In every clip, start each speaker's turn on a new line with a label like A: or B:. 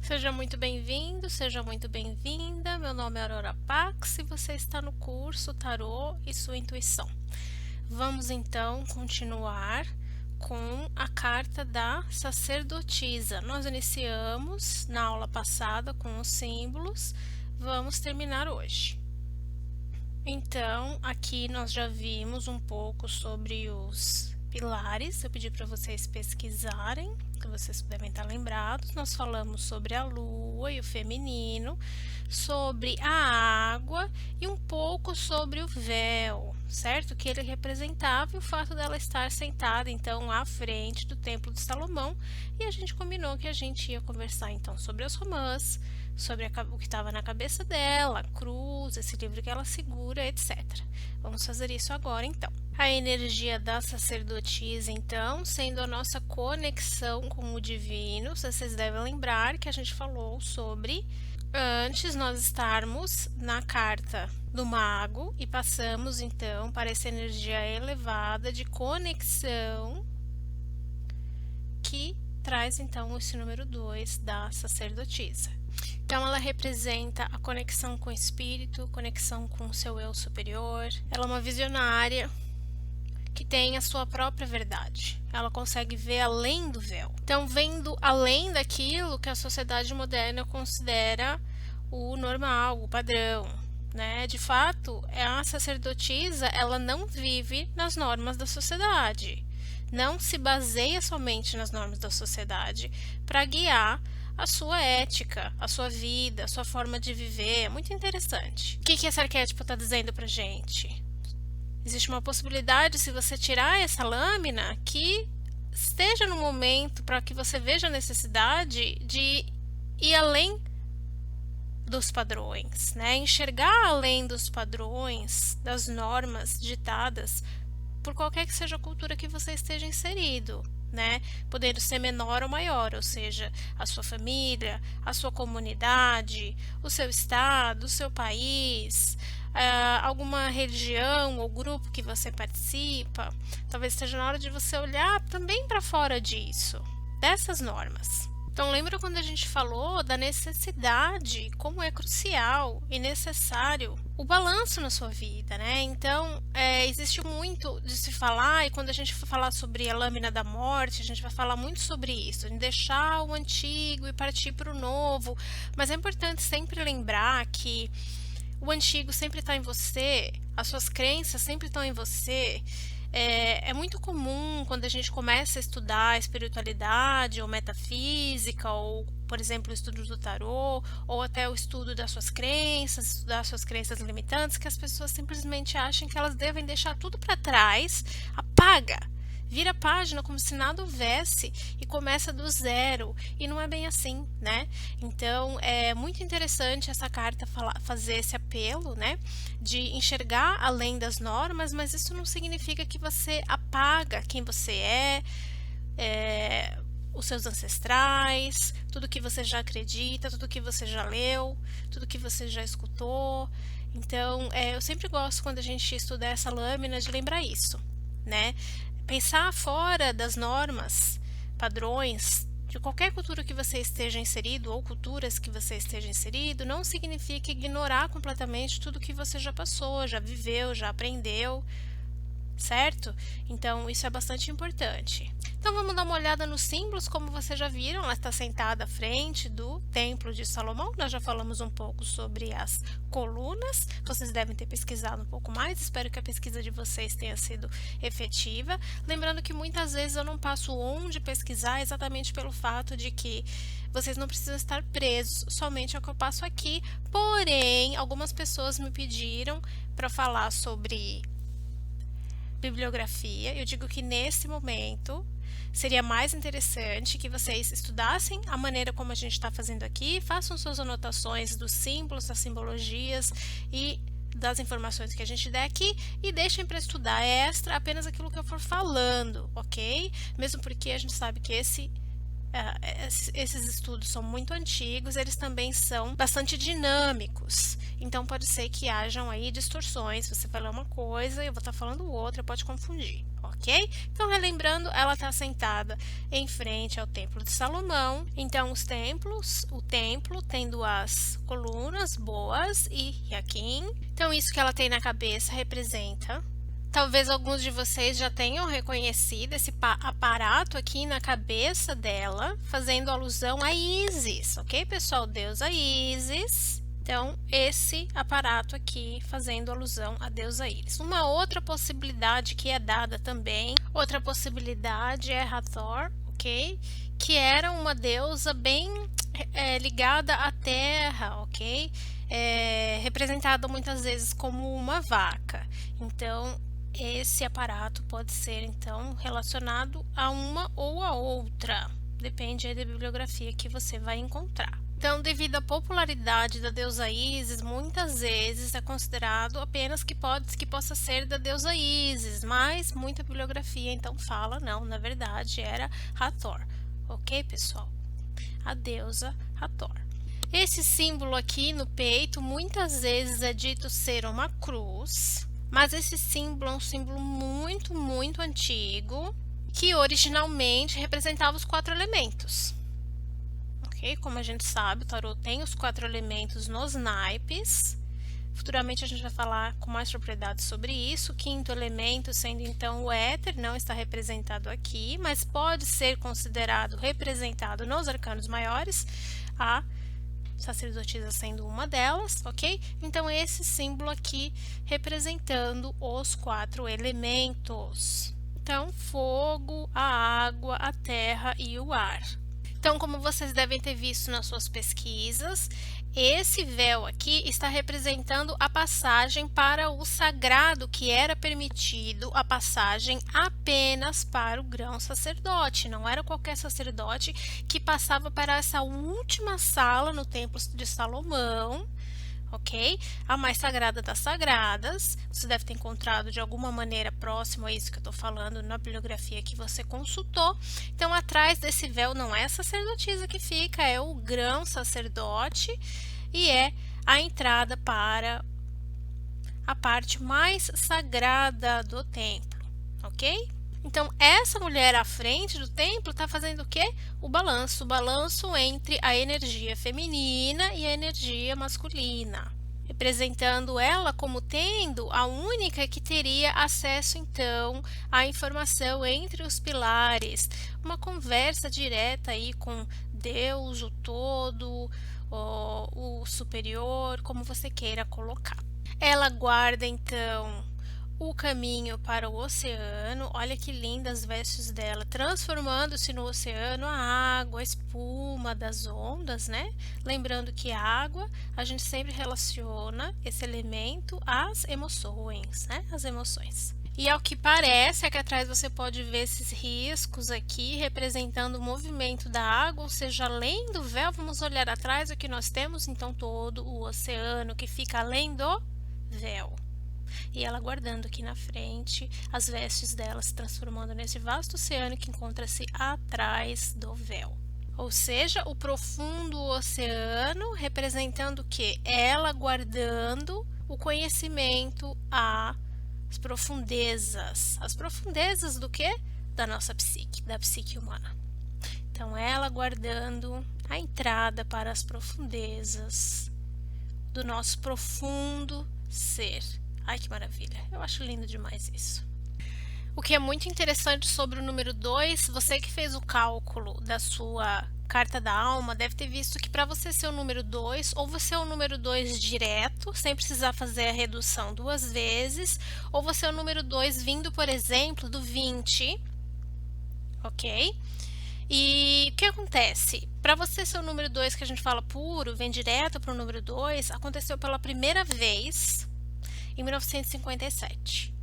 A: Seja muito bem-vindo, seja muito bem-vinda. Meu nome é Aurora Pax e você está no curso Tarô e sua intuição. Vamos então continuar com a carta da sacerdotisa. Nós iniciamos na aula passada com os símbolos, vamos terminar hoje. Então, aqui nós já vimos um pouco sobre os pilares. Eu pedi para vocês pesquisarem, que vocês devem estar lembrados. Nós falamos sobre a lua e o feminino, sobre a água e um pouco sobre o véu, certo? Que ele representava e o fato dela estar sentada, então, à frente do Templo de Salomão. E a gente combinou que a gente ia conversar, então, sobre as romãs, sobre o que estava na cabeça dela, a cruz, esse livro que ela segura, etc. Vamos fazer isso agora, então. A energia da sacerdotisa, então, sendo a nossa conexão com o divino, vocês devem lembrar que a gente falou sobre antes nós estarmos na carta do mago e passamos, então, para essa energia elevada de conexão que traz, então, esse número 2 da sacerdotisa. Então, ela representa a conexão com o espírito, conexão com o seu eu superior. Ela é uma visionária que tem a sua própria verdade. Ela consegue ver além do véu. Então, vendo além daquilo que a sociedade moderna considera o normal, o padrão, né? De fato, a sacerdotisa, ela não vive nas normas da sociedade. Não se baseia somente nas normas da sociedade para guiar a sua ética, a sua vida, a sua forma de viver. É muito interessante. O que esse arquétipo está dizendo para gente? Existe uma possibilidade, se você tirar essa lâmina, que esteja no momento para que você veja a necessidade de ir além dos padrões, né? Enxergar além dos padrões, das normas ditadas por qualquer que seja a cultura que você esteja inserido, né? Podendo ser menor ou maior, ou seja, a sua família, a sua comunidade, o seu estado, o seu país, alguma religião ou grupo que você participa. Talvez esteja na hora de você olhar também para fora disso, dessas normas. Então, lembra quando a gente falou da necessidade, como é crucial e necessário o balanço na sua vida, né? Então, existe muito de se falar, e quando a gente for falar sobre a lâmina da morte, a gente vai falar muito sobre isso, em deixar o antigo e partir para o novo, mas é importante sempre lembrar que o antigo sempre está em você, as suas crenças sempre estão em você. É muito comum quando a gente começa a estudar espiritualidade ou metafísica, ou, por exemplo, o estudo do tarô, ou até o estudo das suas crenças, estudar suas crenças limitantes, que as pessoas simplesmente acham que elas devem deixar tudo para trás, apaga, vira a página como se nada houvesse e começa do zero, e não é bem assim, né? Então, é muito interessante essa carta fazer esse apelo, né? De enxergar além das normas, mas isso não significa que você apaga quem você os seus ancestrais, tudo que você já acredita, tudo que você já leu, tudo que você já escutou. Então, eu sempre gosto, quando a gente estuda essa lâmina, de lembrar isso, né? Pensar fora das normas, padrões, de qualquer cultura que você esteja inserido ou culturas que você esteja inserido, não significa ignorar completamente tudo que você já passou, já viveu, já aprendeu, certo? Então, isso é bastante importante. Então, vamos dar uma olhada nos símbolos. Como vocês já viram, ela está sentada à frente do Templo de Salomão. Nós já falamos um pouco sobre as colunas. Vocês devem ter pesquisado um pouco mais. Espero que a pesquisa de vocês tenha sido efetiva. Lembrando que muitas vezes eu não passo onde pesquisar, exatamente pelo fato de que vocês não precisam estar presos somente ao que eu passo aqui. Porém, algumas pessoas me pediram para falar sobre bibliografia. Eu digo que nesse momento seria mais interessante que vocês estudassem a maneira como a gente está fazendo aqui, façam suas anotações dos símbolos, das simbologias e das informações que a gente der aqui, e deixem para estudar extra apenas aquilo que eu for falando, ok? Mesmo porque a gente sabe que esses estudos são muito antigos, eles também são bastante dinâmicos, então pode ser que hajam aí distorções. Você fala uma coisa e eu vou estar falando outra, pode confundir, ok? ok? Então, relembrando, ela está sentada em frente ao Templo de Salomão. Então, o templo tem duas colunas, Boaz e Yaquim. Então, isso que ela tem na cabeça representa. Talvez alguns de vocês já tenham reconhecido esse aparato aqui na cabeça dela, fazendo alusão a Ísis, ok, pessoal? Deusa Ísis. Então, esse aparato aqui fazendo alusão à deusa Íris. Uma outra possibilidade que é dada também, outra possibilidade é Hathor, ok? Que era uma deusa bem ligada à terra, ok? Representada muitas vezes como uma vaca. Então, esse aparato pode ser, então, relacionado a uma ou a outra. Depende aí da bibliografia que você vai encontrar. Então, devido à popularidade da deusa Ísis, muitas vezes é considerado apenas que possa ser da deusa Ísis, mas muita bibliografia então fala, não, na verdade era Hathor, ok, pessoal? A deusa Hathor. Esse símbolo aqui no peito muitas vezes é dito ser uma cruz, mas esse símbolo é um símbolo muito antigo, que originalmente representava os 4 elementos. Como a gente sabe, o tarô tem os 4 elementos nos naipes. Futuramente a gente vai falar com mais propriedade sobre isso. O 5º elemento sendo então o éter, não está representado aqui, mas pode ser considerado representado nos arcanos maiores, a sacerdotisa sendo uma delas, ok? Então esse símbolo aqui representando os 4 elementos. Então, fogo, a água, a terra e o ar. Então, como vocês devem ter visto nas suas pesquisas, esse véu aqui está representando a passagem para o sagrado, que era permitido a passagem apenas para o grão sacerdote. Não era qualquer sacerdote que passava para essa última sala no Templo de Salomão, ok? A mais sagrada das sagradas. Você deve ter encontrado de alguma maneira próximo a isso que eu estou falando na bibliografia que você consultou. Então, atrás desse véu não é a sacerdotisa que fica, é o grão sacerdote e é a entrada para a parte mais sagrada do templo, ok? Então, essa mulher à frente do templo está fazendo o quê? O balanço entre a energia feminina e a energia masculina, representando ela como tendo a única que teria acesso, então, à informação entre os pilares, uma conversa direta aí com Deus, o todo, o superior, como você queira colocar. Ela guarda, então, o caminho para o oceano. Olha que lindas as vestes dela, transformando-se no oceano, a água, a espuma das ondas, né? Lembrando que a água, a gente sempre relaciona esse elemento às emoções, né? As emoções. E ao que parece, aqui atrás você pode ver esses riscos aqui, representando o movimento da água, ou seja, além do véu, vamos olhar atrás, o que nós temos, então, todo o oceano que fica além do véu. E ela guardando aqui na frente as vestes dela, se transformando nesse vasto oceano que encontra-se atrás do véu. Ou seja, o profundo oceano representando o quê? Ela guardando o conhecimento às profundezas. As profundezas do quê? Da nossa psique, da psique humana. Então, ela guardando a entrada para as profundezas do nosso profundo ser. Ai, que maravilha! Eu acho lindo demais isso. O que é muito interessante sobre o número 2, você que fez o cálculo da sua carta da alma, deve ter visto que para você ser o número 2, ou você é o número 2 direto, sem precisar fazer a redução 2 vezes, ou você é o número 2 vindo, por exemplo, do 20, ok? E o que acontece? Para você ser o número 2, que a gente fala puro, vem direto para o número 2, aconteceu pela primeira vez em 1957.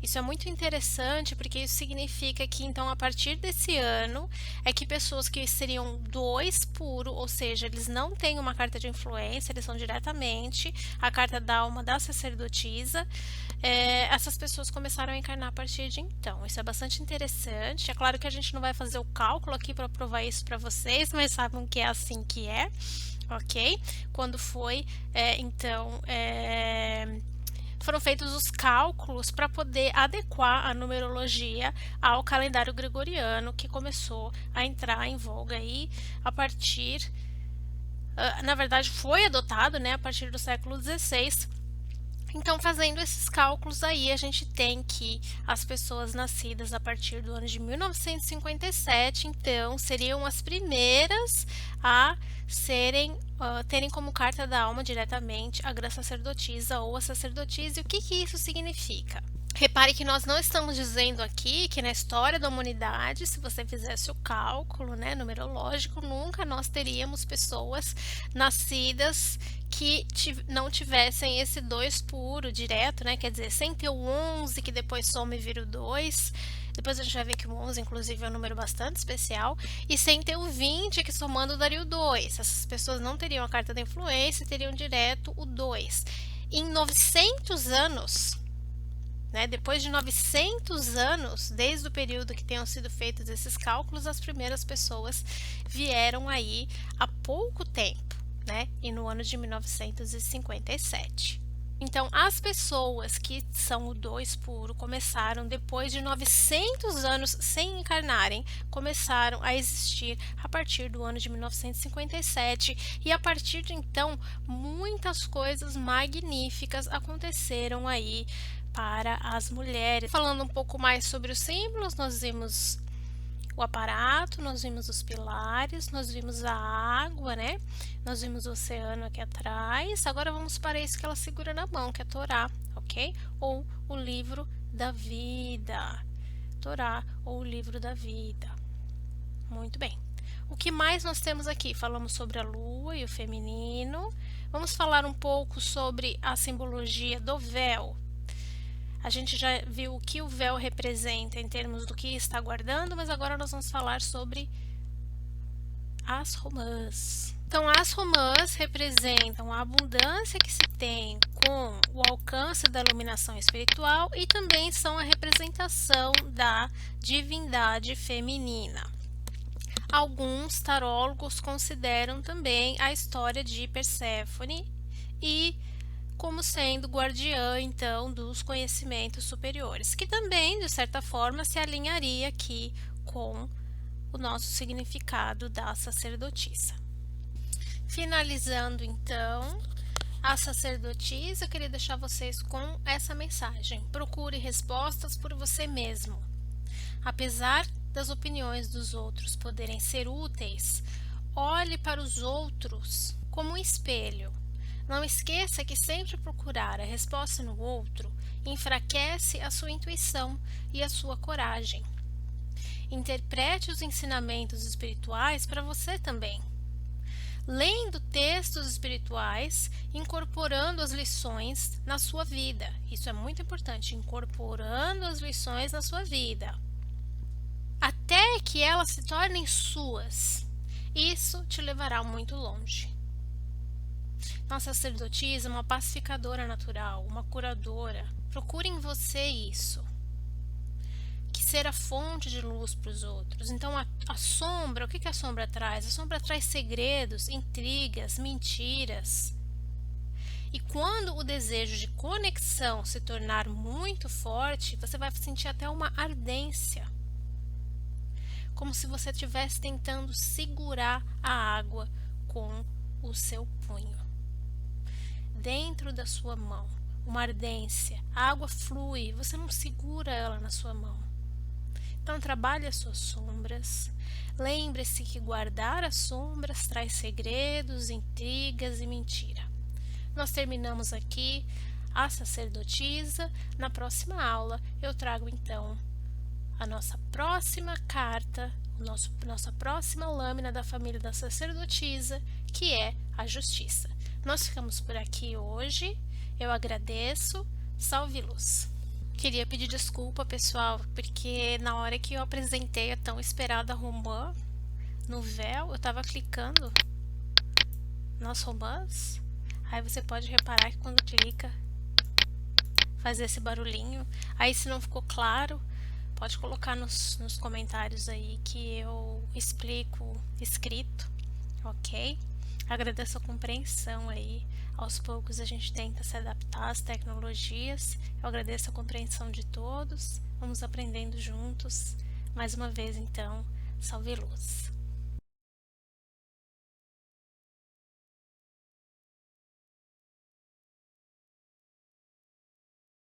A: Isso é muito interessante porque isso significa que, então, a partir desse ano, é que pessoas que seriam 2 puro, ou seja, eles não têm uma carta de influência, eles são diretamente a carta da alma da sacerdotisa, essas pessoas começaram a encarnar a partir de então. Isso é bastante interessante. É claro que a gente não vai fazer o cálculo aqui para provar isso para vocês, mas sabem que é assim que é, ok? Quando foi, foram feitos os cálculos para poder adequar a numerologia ao calendário gregoriano, que começou a entrar em voga aí a partir, na verdade foi adotado, né, a partir do século XVI. Então, fazendo esses cálculos aí, a gente tem que as pessoas nascidas a partir do ano de 1957, então, seriam as primeiras a terem como carta da alma diretamente a grã-sacerdotisa ou a sacerdotisa. E o que isso significa? Repare que nós não estamos dizendo aqui que na história da humanidade, se você fizesse o cálculo, né, numerológico, nunca nós teríamos pessoas nascidas que não tivessem esse 2 puro direto, né, quer dizer, sem ter o 11 que depois soma e vira o 2, depois a gente vai ver que o 11 inclusive é um número bastante especial, e sem ter o 20 que somando daria o 2, essas pessoas não teriam a carta da influência, teriam direto o 2. Em 900 anos, né, depois de 900 anos, desde o período que tenham sido feitos esses cálculos, as primeiras pessoas vieram aí há pouco tempo, né, e no ano de 1957. Então, as pessoas que são o 2 puro começaram depois de 900 anos sem encarnarem, começaram a existir a partir do ano de 1957 e a partir de então muitas coisas magníficas aconteceram aí para as mulheres. Falando um pouco mais sobre os símbolos, nós vimos o aparato, nós vimos os pilares, nós vimos a água, né? Nós vimos o oceano aqui atrás. Agora vamos para isso que ela segura na mão, que é a Torá, ok? Ou o livro da vida. Torá ou o livro da vida. Muito bem. O que mais nós temos aqui? Falamos sobre a lua e o feminino. Vamos falar um pouco sobre a simbologia do véu. A gente já viu o que o véu representa em termos do que está guardando, mas agora nós vamos falar sobre as romãs. Então, as romãs representam a abundância que se tem com o alcance da iluminação espiritual e também são a representação da divindade feminina. Alguns tarólogos consideram também a história de Perséfone e como sendo guardiã, então, dos conhecimentos superiores, que também, de certa forma, se alinharia aqui com o nosso significado da sacerdotisa. Finalizando, então, a sacerdotisa, eu queria deixar vocês com essa mensagem: procure respostas por você mesmo. Apesar das opiniões dos outros poderem ser úteis, olhe para os outros como um espelho. Não esqueça que sempre procurar a resposta no outro enfraquece a sua intuição e a sua coragem. Interprete os ensinamentos espirituais para você também. Lendo textos espirituais, incorporando as lições na sua vida. Isso é muito importante, incorporando as lições na sua vida. Até que elas se tornem suas. Isso te levará muito longe. Nossa sacerdotisa é uma pacificadora natural, uma curadora. Procure em você isso. Que ser a fonte de luz para os outros. Então, a sombra, o que a sombra traz? A sombra traz segredos, intrigas, mentiras. E quando o desejo de conexão se tornar muito forte, você vai sentir até uma ardência. Como se você estivesse tentando segurar a água com o seu punho. Dentro da sua mão, uma ardência, a água flui, você não segura ela na sua mão. Então trabalhe as suas sombras, lembre-se que guardar as sombras traz segredos, intrigas e mentira. Nós terminamos aqui a sacerdotisa. Na próxima aula eu trago então a nossa próxima carta, nossa próxima lâmina da família da sacerdotisa, que é a justiça. Nós ficamos por aqui hoje. Eu agradeço. Salve luz. Queria pedir desculpa, pessoal, porque na hora que eu apresentei a tão esperada romã no véu, eu estava clicando nas romãs. Aí você pode reparar que quando clica faz esse barulhinho. Aí se não ficou claro, pode colocar nos comentários aí que eu explico escrito, ok? Agradeço a compreensão aí. Aos poucos a gente tenta se adaptar às tecnologias. Eu agradeço a compreensão de todos. Vamos aprendendo juntos. Mais uma vez, então, salve luz.